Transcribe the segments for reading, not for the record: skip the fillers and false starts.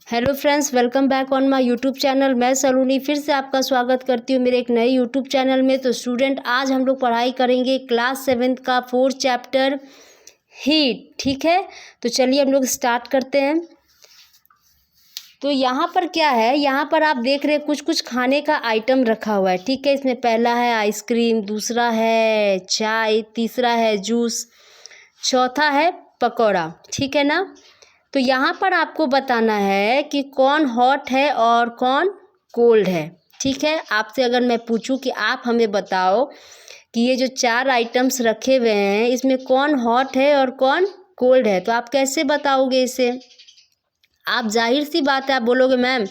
Hello friends, welcome back on my YouTube channel. मैं सलोनी फिर से आपका स्वागत करती हूँ मेरे एक नए यूट्यूब चैनल में। तो स्टूडेंट, आज हम लोग पढ़ाई करेंगे क्लास 7th का 4th चैप्टर हीट। ठीक है, तो चलिए हम लोग स्टार्ट करते हैं। तो यहाँ पर क्या है, यहाँ पर आप देख रहे हैं कुछ कुछ खाने का आइटम रखा हुआ है। ठीक है, इसमें पहला है आइसक्रीम, दूसरा है चाय, तीसरा है जूस, चौथा है पकौड़ा। ठीक है ना। तो यहाँ पर आपको बताना है कि कौन हॉट है और कौन कोल्ड है। ठीक है, आपसे अगर मैं पूछूं कि आप हमें बताओ कि ये जो 4 आइटम्स रखे हुए हैं इसमें कौन हॉट है और कौन कोल्ड है, तो आप कैसे बताओगे इसे? आप जाहिर सी बात है आप बोलोगे मैम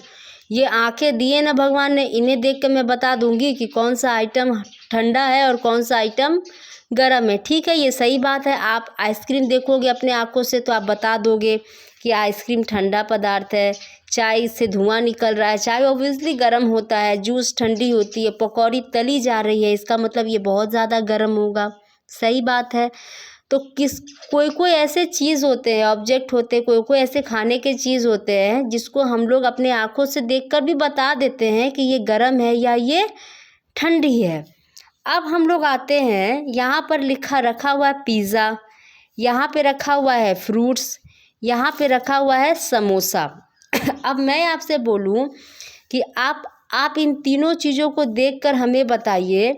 ये आंखें दिए ना भगवान ने, इन्हें देख कर मैं बता दूंगी कि कौन सा आइटम ठंडा है और कौन सा आइटम गर्म है। ठीक है, ये सही बात है। आप आइसक्रीम देखोगे अपने आंखों से तो आप बता दोगे कि आइसक्रीम ठंडा पदार्थ है। चाय से धुआं निकल रहा है, चाय ऑब्वियसली गर्म होता है। जूस ठंडी होती है, पकौड़ी तली जा रही है, इसका मतलब ये बहुत ज़्यादा गर्म होगा। सही बात है। तो कोई कोई ऐसे चीज़ होते हैं, ऑब्जेक्ट होते हैं, कोई कोई ऐसे खाने के चीज़ होते हैं जिसको हम लोग अपने आँखों से देखकर भी बता देते हैं कि ये गर्म है या ये ठंडी है। अब हम लोग आते हैं, यहाँ पर रखा हुआ है पिज़्ज़ा, यहाँ पे रखा हुआ है फ्रूट्स, यहाँ पे रखा हुआ है समोसा। अब मैं आपसे बोलूँ कि आप इन तीनों चीज़ों को देखकर हमें बताइए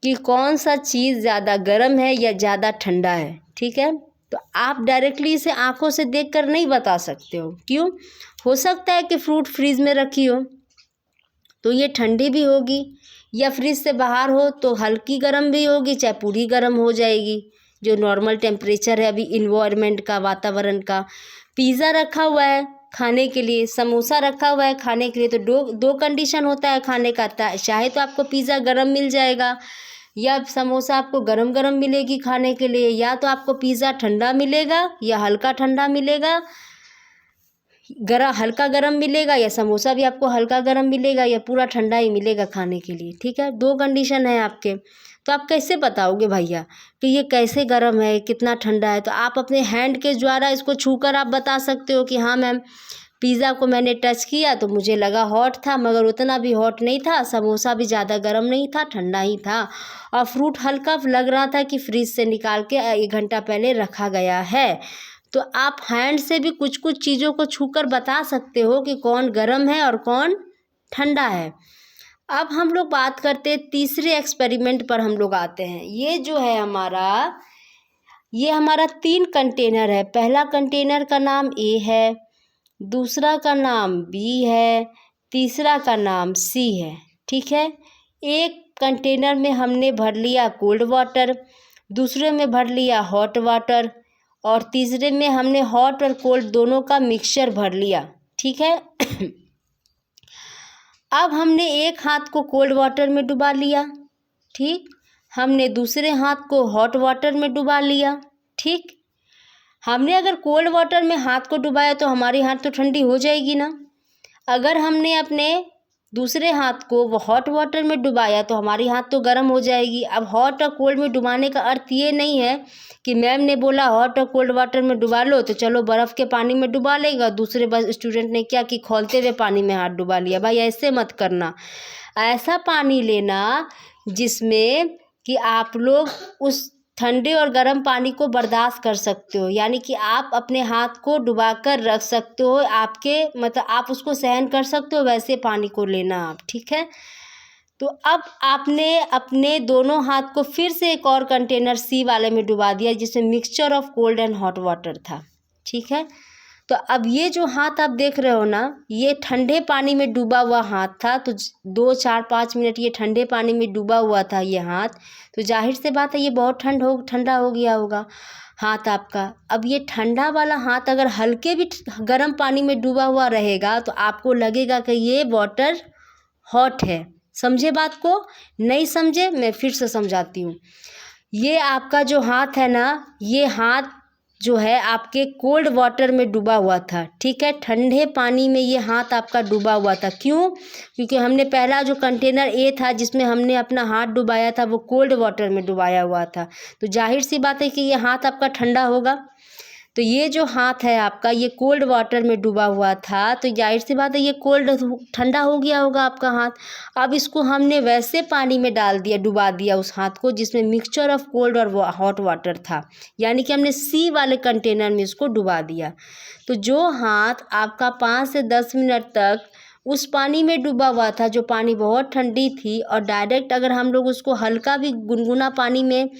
कि कौन सा चीज़ ज़्यादा गर्म है या ज़्यादा ठंडा है। ठीक है, तो आप डायरेक्टली इसे आंखों से देखकर नहीं बता सकते हो। क्यों? हो सकता है कि फ्रूट फ्रीज में रखी हो तो ये ठंडी भी होगी, या फ्रिज से बाहर हो तो हल्की गर्म भी होगी, चाहे पूरी गर्म हो जाएगी, जो नॉर्मल टेम्परेचर है अभी इन्वायरमेंट का, वातावरण का। पिज़्ज़ा रखा हुआ है खाने के लिए, समोसा रखा हुआ है खाने के लिए, तो दो कंडीशन होता है खाने का। चाहे तो आपको पिज़्ज़ा गर्म मिल जाएगा या समोसा आपको गरम गरम मिलेगी खाने के लिए, या तो आपको पिज़्ज़ा ठंडा मिलेगा या हल्का ठंडा मिलेगा, हल्का गरम मिलेगा, या समोसा भी आपको हल्का गरम मिलेगा या पूरा ठंडा ही मिलेगा खाने के लिए। ठीक है, 2 कंडीशन है आपके। तो आप कैसे बताओगे भैया कि ये कैसे गर्म है, कितना ठंडा है? तो आप अपने हैंड के द्वारा इसको छूकर आप बता सकते हो कि हाँ मैम, पिज़्ज़ा को मैंने टच किया तो मुझे लगा हॉट था, मगर उतना भी हॉट नहीं था। समोसा भी ज़्यादा गर्म नहीं था, ठंडा ही था। और फ्रूट हल्का लग रहा था कि फ्रिज से निकाल के 1 घंटा पहले रखा गया है। तो आप हैंड से भी कुछ कुछ चीज़ों को छूकर बता सकते हो कि कौन गर्म है और कौन ठंडा है। अब हम लोग बात करते हैं तीसरे एक्सपेरिमेंट पर हम लोग आते हैं। ये जो है ये हमारा 3 कंटेनर है। पहला कंटेनर का नाम ए है, दूसरा का नाम बी है, तीसरा का नाम सी है। ठीक है, एक कंटेनर में हमने भर लिया कोल्ड वाटर, दूसरे में भर लिया हॉट वाटर, और तीसरे में हमने हॉट और कोल्ड दोनों का मिक्सचर भर लिया। ठीक है। अब हमने एक हाथ को कोल्ड वाटर में डुबा लिया, ठीक, हमने दूसरे हाथ को हॉट वाटर में डुबा लिया। ठीक, हमने अगर कोल्ड वाटर में हाथ को डुबाया तो हमारी हाथ तो ठंडी हो जाएगी ना। अगर हमने अपने दूसरे हाथ को वो हॉट वाटर में डुबाया तो हमारी हाथ तो गर्म हो जाएगी। अब हॉट और कोल्ड में डुबाने का अर्थ ये नहीं है कि मैम ने बोला हॉट और कोल्ड वाटर में डुबा लो तो चलो बर्फ़ के पानी में डुबा लेगा, दूसरे बस स्टूडेंट ने क्या कि खौलते हुए पानी में हाथ डुबा लिया। भाई ऐसे मत करना। ऐसा पानी लेना जिसमें कि आप लोग उस ठंडे और गर्म पानी को बर्दाश्त कर सकते हो, यानी कि आप अपने हाथ को डुबाकर रख सकते हो, आपके मतलब आप उसको सहन कर सकते हो, वैसे पानी को लेना आप। ठीक है, तो अब आपने अपने दोनों हाथ को फिर से एक और कंटेनर सी वाले में डुबा दिया जिसमें mixture of cold and hot water था। ठीक है, तो अब ये जो हाथ आप देख रहे हो ना, ये ठंडे पानी में डूबा हुआ हाथ था। तो 2 4 5 मिनट ये ठंडे पानी में डूबा हुआ था ये हाथ, तो जाहिर से बात है ये बहुत ठंडा हो गया होगा हाथ आपका। अब ये ठंडा वाला हाथ अगर हल्के भी गर्म पानी में डूबा हुआ रहेगा तो आपको लगेगा कि ये वाटर हॉट है। समझे बात को? नहीं समझे? मैं फिर से समझाती हूँ। ये आपका जो हाथ है ना, ये हाथ जो है आपके कोल्ड वाटर में डूबा हुआ था। ठीक है, ठंडे पानी में ये हाथ आपका डूबा हुआ था। क्यों? क्योंकि हमने पहला जो कंटेनर ए था जिसमें हमने अपना हाथ डुबाया था वो कोल्ड वाटर में डुबाया हुआ था, तो जाहिर सी बात है कि ये हाथ आपका ठंडा होगा। तो ये जो हाथ है आपका ये कोल्ड वाटर में डूबा हुआ था, तो जाहिर सी बात है ये कोल्ड ठंडा हो गया होगा आपका हाथ। अब इसको हमने वैसे पानी में डाल दिया, डुबा दिया उस हाथ को जिसमें मिक्सचर ऑफ कोल्ड और हॉट वाटर था, यानी कि हमने सी वाले कंटेनर में इसको डुबा दिया। तो जो हाथ आपका 5 से 10 मिनट तक उस पानी में डूबा हुआ था, जो पानी बहुत ठंडी थी, और डायरेक्ट अगर हम लोग उसको हल्का भी गुनगुना पानी में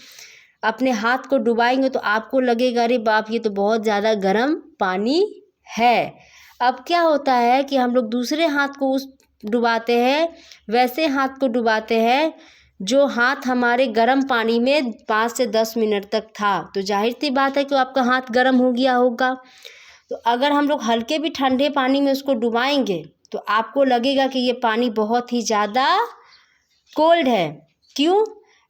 अपने हाथ को डुबाएंगे तो आपको लगेगा अरे बाप ये तो बहुत ज़्यादा गर्म पानी है। अब क्या होता है कि हम लोग दूसरे हाथ को उस डुबाते हैं, वैसे हाथ को डुबाते हैं जो हाथ हमारे गर्म पानी में 5 से 10 मिनट तक था। तो जाहिर सी बात है कि आपका हाथ गर्म हो गया होगा। तो अगर हम लोग हल्के भी ठंडे पानी में उसको डुबाएंगे तो आपको लगेगा कि ये पानी बहुत ही ज़्यादा कोल्ड है। क्यों?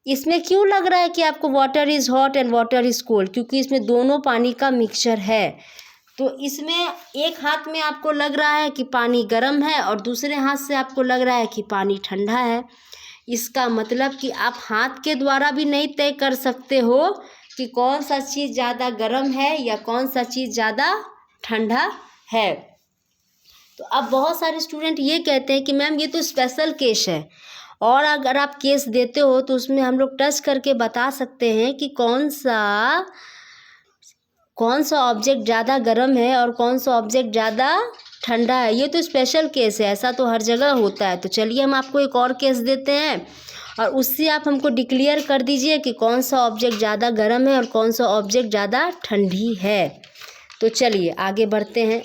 इसमें क्यों लग रहा है कि आपको water is hot and water is cold? क्योंकि इसमें दोनों पानी का मिक्सचर है। तो इसमें एक हाथ में आपको लग रहा है कि पानी गर्म है और दूसरे हाथ से आपको लग रहा है कि पानी ठंडा है। इसका मतलब कि आप हाथ के द्वारा भी नहीं तय कर सकते हो कि कौन सा चीज़ ज़्यादा गर्म है या कौन सा चीज़ ज़्यादा ठंडा है। तो अब बहुत सारे स्टूडेंट ये कहते हैं कि मैम ये तो स्पेशल केस है, और अगर आप केस देते हो तो उसमें हम लोग टच करके बता सकते हैं कि कौन सा ऑब्जेक्ट ज़्यादा गर्म है और कौन सा ऑब्जेक्ट ज़्यादा ठंडा है। ये तो स्पेशल केस है, ऐसा तो हर जगह होता है। तो चलिए हम आपको एक और केस देते हैं और उससे आप हमको डिक्लेयर कर दीजिए कि कौन सा ऑब्जेक्ट ज़्यादा गर्म है और कौन सा ऑब्जेक्ट ज़्यादा ठंडी है। तो चलिए आगे बढ़ते हैं।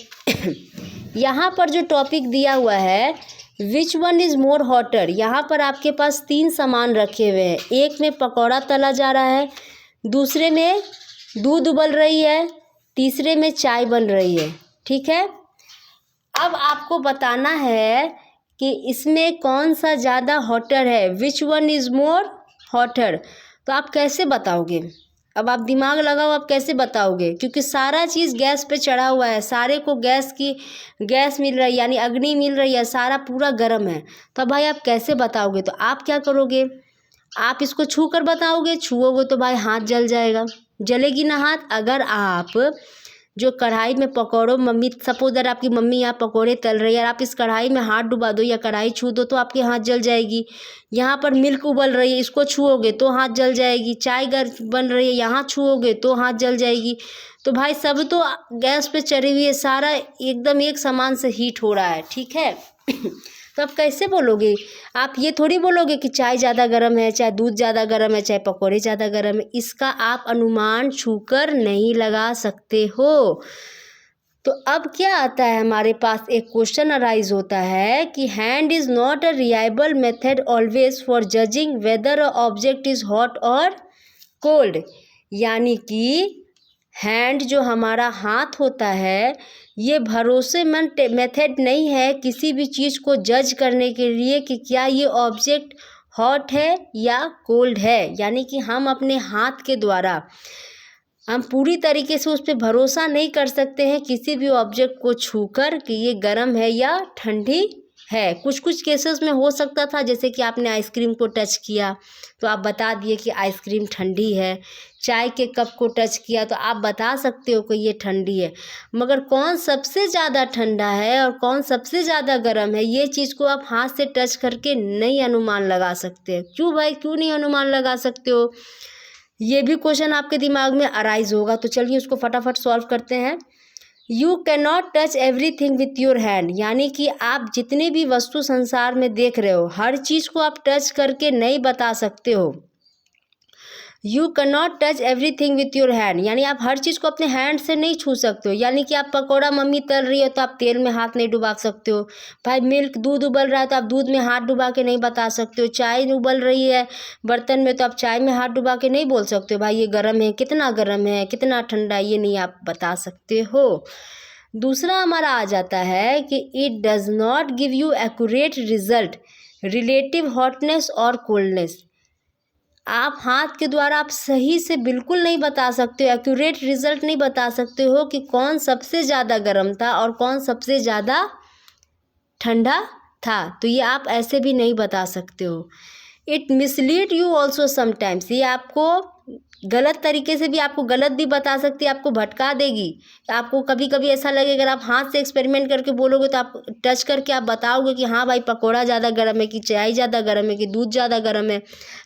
यहाँ पर जो टॉपिक दिया हुआ है which one is more hotter, यहाँ पर आपके पास 3 सामान रखे हुए हैं। एक में पकौड़ा तला जा रहा है, दूसरे में दूध उबल रही है, तीसरे में चाय बन रही है। ठीक है, अब आपको बताना है कि इसमें कौन सा ज़्यादा हॉटर है, which one is more hotter. तो आप कैसे बताओगे? अब आप दिमाग लगाओ, आप कैसे बताओगे? क्योंकि सारा चीज़ गैस पे चढ़ा हुआ है, सारे को गैस मिल रही है, यानी अग्नि मिल रही है, सारा पूरा गर्म है। तो भाई आप कैसे बताओगे? तो आप क्या करोगे? आप इसको छू कर बताओगे। छुओगे तो भाई हाथ जल जाएगा, जलेगी ना हाथ। अगर आप जो कढ़ाई में पकौड़ों, मम्मी सपोज अगर आपकी मम्मी यहाँ पकौड़े तल रही है और आप इस कढ़ाई में हाथ डुबा दो या कढ़ाई छू दो तो आपके हाथ जल जाएगी। यहाँ पर मिल्क उबल रही है, इसको छुओगे तो हाथ जल जाएगी। चाय बन रही है, यहाँ छुओगे तो हाथ जल जाएगी। तो भाई सब तो गैस पे चढ़ी हुई है, सारा एकदम एक समान से हीट हो रहा है। ठीक है। तो आप कैसे बोलोगे? आप ये थोड़ी बोलोगे कि चाय ज़्यादा गर्म है, चाहे दूध ज़्यादा गर्म है, चाहे पकौड़े ज़्यादा गर्म है। इसका आप अनुमान छूकर नहीं लगा सकते हो। तो अब क्या आता है हमारे पास, एक क्वेश्चन अराइज होता है कि hand is not a reliable method always for judging weather a object is hot और कोल्ड। यानी कि हैंड जो हमारा हाथ होता है ये भरोसेमंद मेथड नहीं है किसी भी चीज़ को जज करने के लिए कि क्या ये ऑब्जेक्ट हॉट है या कोल्ड है। यानी कि हम अपने हाथ के द्वारा हम पूरी तरीके से उस पर भरोसा नहीं कर सकते हैं किसी भी ऑब्जेक्ट को छूकर कि ये गर्म है या ठंडी है। कुछ कुछ केसेस में हो सकता था, जैसे कि आपने आइसक्रीम को टच किया तो आप बता दिए कि आइसक्रीम ठंडी है। चाय के कप को टच किया तो आप बता सकते हो कि ये ठंडी है। मगर कौन सबसे ज़्यादा ठंडा है और कौन सबसे ज़्यादा गर्म है, ये चीज़ को आप हाथ से टच करके नहीं अनुमान लगा सकते। क्यों भाई, क्यों नहीं अनुमान लगा सकते हो? ये भी क्वेश्चन आपके दिमाग में अराइज होगा। तो चलिए उसको फटाफट सॉल्व करते हैं। You can not touch everything with your hand, यानी कि आप जितने भी वस्तु संसार में देख रहे हो हर चीज़ को आप टच करके नहीं बता सकते हो। You can not touch everything with your hand, यानी आप हर चीज़ को अपने हैंड से नहीं छू सकते हो। यानी कि आप पकौड़ा मम्मी तल रही है तो आप तेल में हाथ नहीं डुबा सकते हो। भाई मिल्क दूध उबल रहा है तो आप दूध में हाथ डुबा के नहीं बता सकते हो। चाय उबल रही है बर्तन में तो आप चाय में हाथ डुबा के नहीं बोल सकते हो भाई ये गर्म है, कितना गर्म है, कितना ठंडा है, ये नहीं आप बता सकते हो। दूसरा हमारा आ जाता है कि it does not give you accurate result relative hotness और कोल्डनेस। आप हाथ के द्वारा आप सही से बिल्कुल नहीं बता सकते हो, एक्यूरेट रिजल्ट नहीं बता सकते हो कि कौन सबसे ज़्यादा गर्म था और कौन सबसे ज़्यादा ठंडा था। तो ये आप ऐसे भी नहीं बता सकते हो। It mislead you also sometimes, ये आपको गलत तरीके से भी आपको गलत भी बता सकती है, आपको भटका देगी। आपको कभी कभी ऐसा लगेगा, अगर आप हाथ से एक्सपेरिमेंट करके बोलोगे तो आप टच करके आप बताओगे कि हाँ भाई पकौड़ा ज़्यादा गर्म है, कि चाय ज़्यादा गर्म है, कि दूध ज़्यादा गर्म है।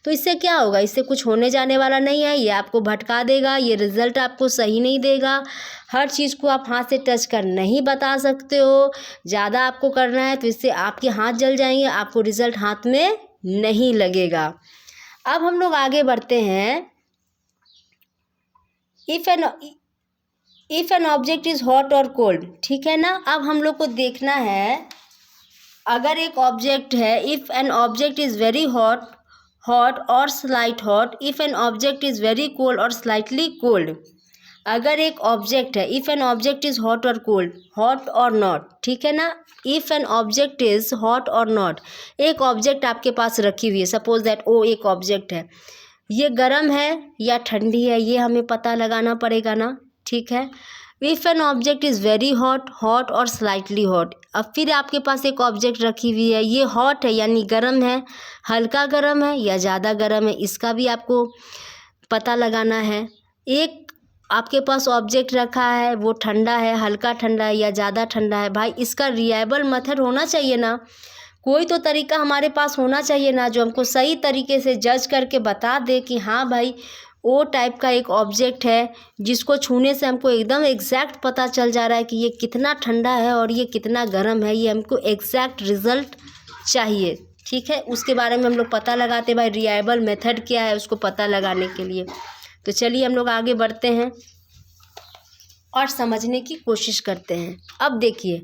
तो इससे क्या होगा, इससे कुछ होने जाने वाला नहीं है, ये आपको भटका देगा, ये रिज़ल्ट आपको सही नहीं देगा। हर चीज़ को आप हाथ से टच कर नहीं बता सकते हो। ज़्यादा आपको करना है तो इससे आपके हाथ जल जाएंगे, आपको रिज़ल्ट हाथ में नहीं लगेगा। अब हम लोग आगे बढ़ते हैं। If an object is hot और कोल्ड, ठीक है ना। अब हम लोग को देखना है, अगर एक ऑब्जेक्ट है, if an object is very hot और slight hot, if an object is very cold और स्लाइटली कोल्ड। अगर एक ऑब्जेक्ट है, if an object is hot और कोल्ड, हॉट और नॉट, ठीक है ना। If an object is hot और नॉट, एक ऑब्जेक्ट आपके पास रखी हुई है, सपोज दैट ओ एक ऑब्जेक्ट है, ये गर्म है या ठंडी है, ये हमें पता लगाना पड़ेगा ना, ठीक है। If an object is very hot और स्लाइटली हॉट, अब फिर आपके पास एक ऑब्जेक्ट रखी हुई है, ये हॉट है यानी गर्म है, हल्का गर्म है या ज़्यादा गर्म है, इसका भी आपको पता लगाना है। एक आपके पास ऑब्जेक्ट रखा है, वो ठंडा है, हल्का ठंडा है या ज़्यादा ठंडा है, भाई इसका रिलायबल मेथड होना चाहिए ना, कोई तो तरीका हमारे पास होना चाहिए ना, जो हमको सही तरीके से जज करके बता दे कि हाँ भाई वो टाइप का एक ऑब्जेक्ट है जिसको छूने से हमको एकदम एग्जैक्ट पता चल जा रहा है कि ये कितना ठंडा है और ये कितना गर्म है, ये हमको एग्जैक्ट रिज़ल्ट चाहिए, ठीक है। उसके बारे में हम लोग पता लगाते भाई, रिलायबल मेथड क्या है उसको पता लगाने के लिए। तो चलिए हम लोग आगे बढ़ते हैं और समझने की कोशिश करते हैं। अब देखिए,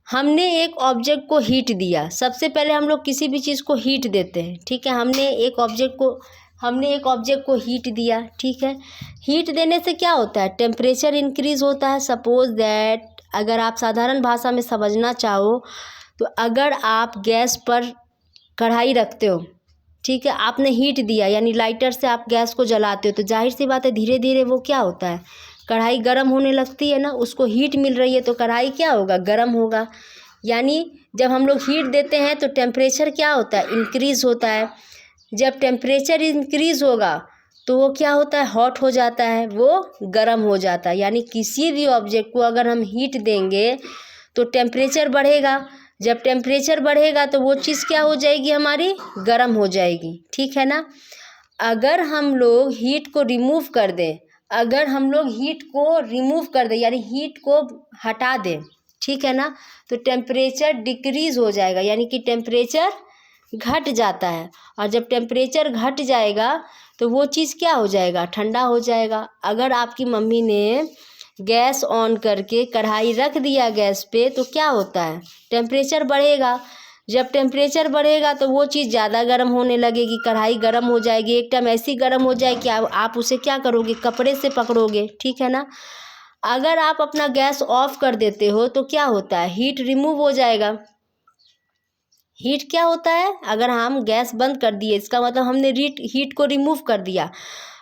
हमने एक ऑब्जेक्ट को हीट दिया, सबसे पहले हम लोग किसी भी चीज़ को हीट देते हैं, ठीक है। हमने एक ऑब्जेक्ट को हीट दिया, ठीक है। हीट देने से क्या होता है, टेम्परेचर इंक्रीज़ होता है। सपोज दैट, अगर आप साधारण भाषा में समझना चाहो तो अगर आप गैस पर कढ़ाई रखते हो, ठीक है, आपने हीट दिया यानी लाइटर से आप गैस को जलाते हो, तो जाहिर सी बात है धीरे धीरे वो क्या होता है, कढ़ाई गर्म होने लगती है ना, उसको हीट मिल रही है तो कढ़ाई क्या होगा, गर्म होगा। यानी जब हम लोग हीट देते हैं तो टेम्परेचर क्या होता है, इंक्रीज़ होता है। जब टेम्परेचर इंक्रीज़ होगा तो वो क्या होता है, हॉट हो जाता है, वो गर्म हो जाता है। यानी किसी भी ऑब्जेक्ट को अगर हम हीट देंगे तो टेम्परेचर बढ़ेगा, जब टेम्परेचर बढ़ेगा तो वो चीज़ क्या हो जाएगी, हमारी गर्म हो जाएगी, ठीक है ना। अगर हम लोग हीट को रिमूव कर दें, यानी हीट को हटा दें, ठीक है ना, तो टेम्परेचर डिक्रीज़ हो जाएगा, यानी कि टेम्परेचर घट जाता है। और जब टेम्परेचर घट जाएगा तो वो चीज़ क्या हो जाएगा, ठंडा हो जाएगा। अगर आपकी मम्मी ने गैस ऑन करके कढ़ाई रख दिया गैस पे तो क्या होता है, टेम्परेचर बढ़ेगा। जब टेम्परेचर बढ़ेगा तो वो चीज़ ज़्यादा गर्म होने लगेगी, कढ़ाई गर्म हो जाएगी, एक टाइम ऐसी गर्म हो जाए कि आप उसे क्या करोगे, कपड़े से पकड़ोगे, ठीक है ना। अगर आप अपना गैस ऑफ कर देते हो तो क्या होता है, हीट रिमूव हो जाएगा। हीट क्या होता है, अगर हम गैस बंद कर दिए इसका मतलब हमने हीट को रिमूव कर दिया।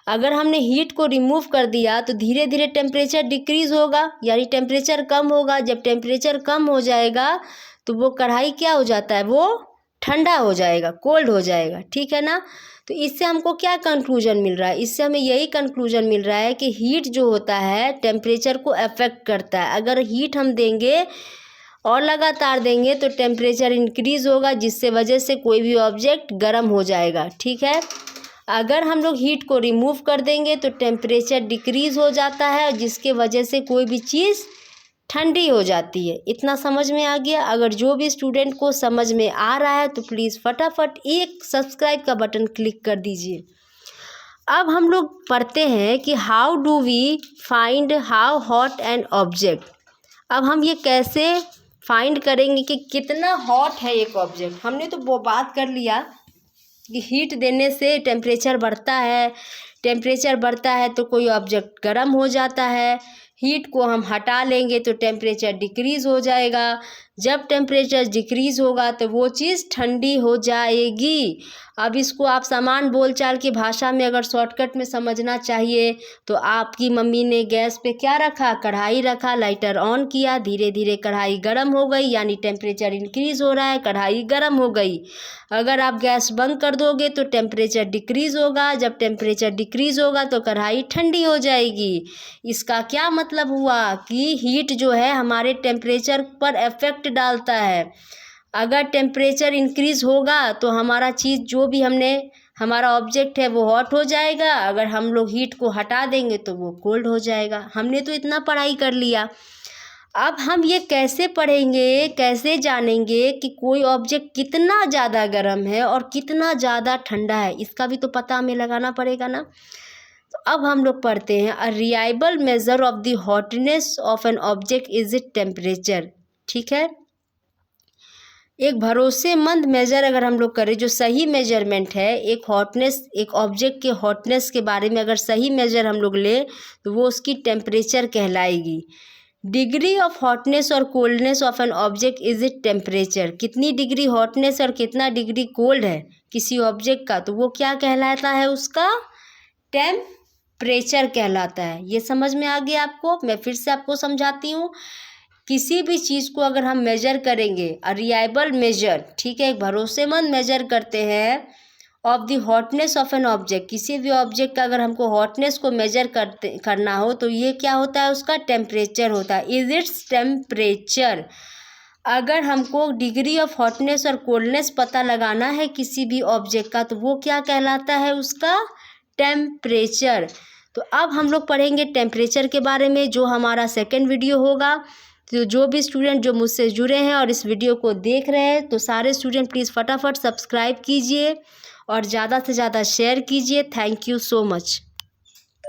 अगर हमने हीट को रिमूव कर दिया तो धीरे धीरे टेम्परेचर डिक्रीज़ होगा, यानी टेम्परेचर कम होगा। जब टेम्परेचर कम हो जाएगा तो वो कढ़ाई क्या हो जाता है, वो ठंडा हो जाएगा, कोल्ड हो जाएगा, ठीक है ना। तो इससे हमको क्या कंक्लूजन मिल रहा है, इससे हमें यही कंक्लूजन मिल रहा है कि हीट जो होता है टेम्परेचर को अफेक्ट करता है। अगर हीट हम देंगे और लगातार देंगे तो टेम्परेचर इंक्रीज़ होगा, जिससे वजह से कोई भी ऑब्जेक्ट गर्म हो जाएगा, ठीक है। अगर हम लोग हीट को रिमूव कर देंगे तो टेम्परेचर डिक्रीज़ हो जाता है, जिसके वजह से कोई भी चीज़ ठंडी हो जाती है। इतना समझ में आ गया। अगर जो भी स्टूडेंट को समझ में आ रहा है तो प्लीज़ फटाफट एक सब्सक्राइब का बटन क्लिक कर दीजिए। अब हम लोग पढ़ते हैं कि how do we find how hot an object. अब हम ये कैसे फाइंड करेंगे कि कितना हॉट है एक ऑब्जेक्ट। हमने तो वो बात कर लिया कि हीट देने से टेम्परेचर बढ़ता है, टेम्परेचर बढ़ता है तो कोई ऑब्जेक्ट गर्म हो जाता है, हीट को हम हटा लेंगे तो टेम्परेचर डिक्रीज़ हो जाएगा। जब टेम्परेचर डिक्रीज़ होगा तो वो चीज़ ठंडी हो जाएगी। अब इसको आप सामान्य बोलचाल की भाषा में अगर शॉर्टकट में समझना चाहिए तो आपकी मम्मी ने गैस पे क्या रखा, कढ़ाई रखा, लाइटर ऑन किया, धीरे धीरे कढ़ाई गर्म हो गई, यानी टेम्परेचर इंक्रीज़ हो रहा है, कढ़ाई गर्म हो गई। अगर आप गैस बंद कर दोगे तो टेम्परेचर डिक्रीज़ होगा। जब टेम्परेचर डिक्रीज़ होगा तो कढ़ाई ठंडी हो जाएगी। इसका क्या मतलब हुआ कि हीट जो है हमारे टेम्परेचर पर इफेक्ट डालता है। अगर टेम्परेचर इंक्रीज़ होगा तो हमारा चीज़ जो भी हमारा ऑब्जेक्ट है वो हॉट हो जाएगा। अगर हम लोग हीट को हटा देंगे तो वो कोल्ड हो जाएगा। हमने तो इतना पढ़ाई कर लिया। अब हम ये कैसे पढ़ेंगे, कैसे जानेंगे कि कोई ऑब्जेक्ट कितना ज़्यादा गर्म है और कितना ज़्यादा ठंडा है, इसका भी तो पता हमें लगाना पड़ेगा ना। तो अब हम लोग पढ़ते हैं, a reliable measure of the hotness of an object is it temperature. ठीक है, एक भरोसेमंद मेजर अगर हम लोग करें, जो सही मेजरमेंट है एक ऑब्जेक्ट के हॉटनेस के बारे में अगर सही मेजर हम लोग ले तो वो उसकी टेम्परेचर कहलाएगी। डिग्री ऑफ हॉटनेस और coldness of an object is it temperature. कितनी डिग्री हॉटनेस और कितना डिग्री कोल्ड है किसी ऑब्जेक्ट का, तो वो क्या कहलाता है, उसका टेम्परेचर कहलाता है। ये समझ में आ गया आपको? मैं फिर से आपको समझाती हूँ। किसी भी चीज़ को अगर हम मेजर करेंगे, रिलायबल मेजर, ठीक है, एक भरोसेमंद मेजर करते हैं of the hotness of an object, किसी भी ऑब्जेक्ट का अगर हमको हॉटनेस को मेजर करना हो तो ये क्या होता है, उसका टेम्परेचर होता है, इज इट्स टेम्परेचर। अगर हमको डिग्री ऑफ हॉटनेस और कोल्डनेस पता लगाना है किसी भी ऑब्जेक्ट का तो वो क्या कहलाता है, उसका टेम्परेचर। तो अब हम लोग पढ़ेंगे टेम्परेचर के बारे में, जो हमारा सेकेंड वीडियो होगा। तो जो भी स्टूडेंट जो मुझसे जुड़े हैं और इस वीडियो को देख रहे हैं तो सारे स्टूडेंट प्लीज़ फटाफट सब्सक्राइब कीजिए और ज़्यादा से ज़्यादा शेयर कीजिए। Thank you so much.